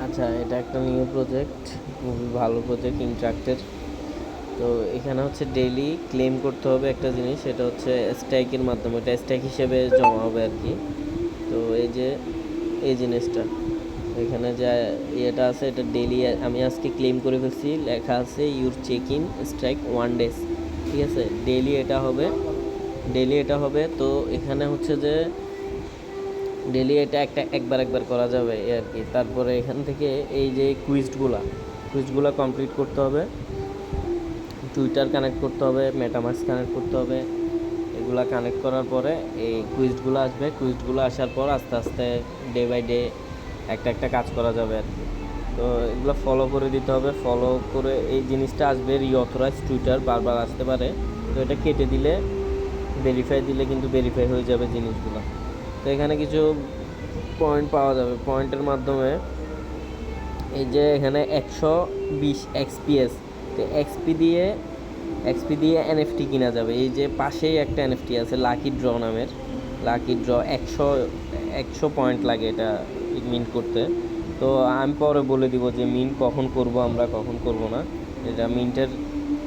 আচ্ছা, এটা একটা নিউ প্রজেক্ট, খুবই ভালো প্রজেক্ট ইন্টারাক্টের। তো এখানে হচ্ছে ডেইলি ক্লেম করতে হবে একটা জিনিস, সেটা হচ্ছে স্ট্যাকের মাধ্যমে, এটা স্ট্যাক হিসেবে জমা হবে আর কি। তো এই যে এই জিনিসটা এখানে যা এটা আছে, এটা ডেইলি আমি আজকে ক্লেম করে ফেলছি, লেখা আছে your check in strike 1 days. ঠিক আছে, ডেইলি এটা হবে। তো এখানে হচ্ছে যে ডেইলি এটা একবার একবার করা যাবে এই আর কি। তারপরে এখান থেকে এই যে কুইজগুলা কমপ্লিট করতে হবে, টুইটার কানেক্ট করতে হবে, মেটামাস্ক কানেক্ট করতে হবে। এগুলা কানেক্ট করার পরে এই কুইজগুলো আসবে, কুইজগুলো আসার পর আস্তে আস্তে ডে বাই ডে একটা একটা কাজ করা যাবে আর কি। তো এগুলো ফলো করে দিতে হবে, ফলো করে এই জিনিসটা আসবে রিঅথরাইজ টুইটার, বারবার আসতে পারে। তো এটা কেটে দিলে, ভেরিফাই দিলে কিন্তু ভেরিফাই হয়ে যাবে জিনিসগুলো। তো এখানে কিছু পয়েন্ট পাওয়া যাবে, পয়েন্টের মাধ্যমে এই যে এখানে 120 এক্সপিএস, তো এক্সপি দিয়ে এনএফটি কিনা যাবে। এই যে পাশেই একটা এনএফটি আছে লাকি ড্র নামের, লাকি ড্র 100 পয়েন্ট লাগে এটা মিন্ট করতে। তো আমি পরে বলে দিব যে মিন্ট কখন করব আমরা, কখন করব না, এটা মিন্টের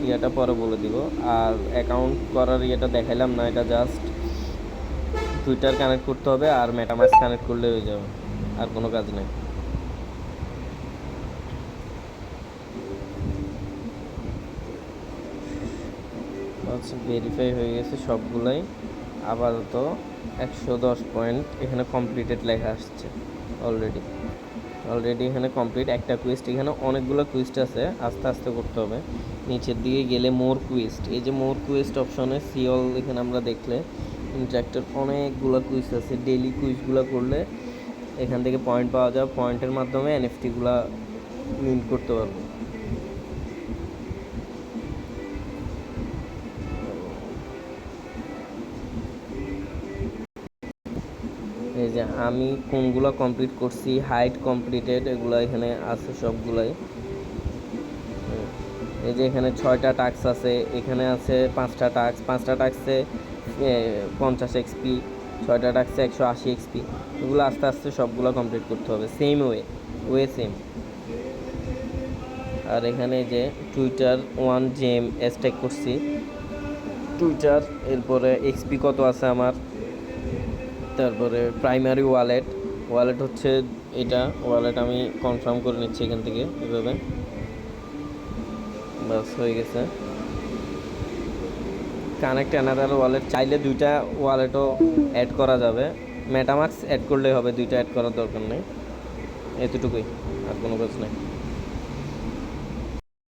ইয়েটা পরে বলে দিব। আর অ্যাকাউন্ট করার ইয়েটা দেখাইলাম না, এটা জাস্ট টুইটার কানেক্ট করতে হবে আর মেটামাস্ক কানেক্ট করলে হয়ে যাবে, আর কোনো কাজ নেই। আচ্ছা, ভেরিফাই হয়ে গেছে সবগুলাই। আপাতত 110 পয়েন্ট এখানে কমপ্লিটেড লেখা আসছে অলরেডি। এখানে কমপ্লিট একটা কুইস্ট, এখানে অনেকগুলো কুইস্ট আছে, আস্তে আস্তে করতে হবে। নিচের দিকে গেলে মোর কুইস্ট, এই যে মোর কুইস্ট অপশনে সিওল এখানে আমরা দেখলে ইন্টারাক্টের অনেকগুলো কুইস্ট আছে। ডেইলি কুইস্টগুলো করলে এখান থেকে পয়েন্ট পাওয়া যায়, পয়েন্টের মাধ্যমে এনএফটিগুলো মিন্ট করতে পারবো। এই যে আমি কোনগুলো কমপ্লিট করছি, হাইট কমপ্লিটেড, এগুলো এখানে আছে সবগুলাই। এই যে এখানে 6টা টাস্ক আছে, এখানে আছে 5টা টাস্ক, 5টা টাস্কে 50 এক্সপি, 6টা টাস্কে 180 এক্সপি। এগুলো আস্তে আস্তে সবগুলো কমপ্লিট করতে হবে, সেম সেম। আর এখানে যে টুইটার 1 জেম স্ট্যাক করছি টুইটার, এরপরে এক্সপি কত আছে আমার, তারপরে প্রাইমারি ওয়ালেট হচ্ছে এটা, ওয়ালেট আমি কনফার্ম করে নিচ্ছি এখান থেকে এভাবে, বাস হয়ে গেছে। কানেক্ট অ্যানাদার ওয়ালেট, চাইলে 2টা ওয়ালেটও অ্যাড করা যাবে, মেটামাস্ক অ্যাড করলেই হবে, 2টা অ্যাড করার দরকার নেই। এতটুকুই, আর কোনো কাজ নেই।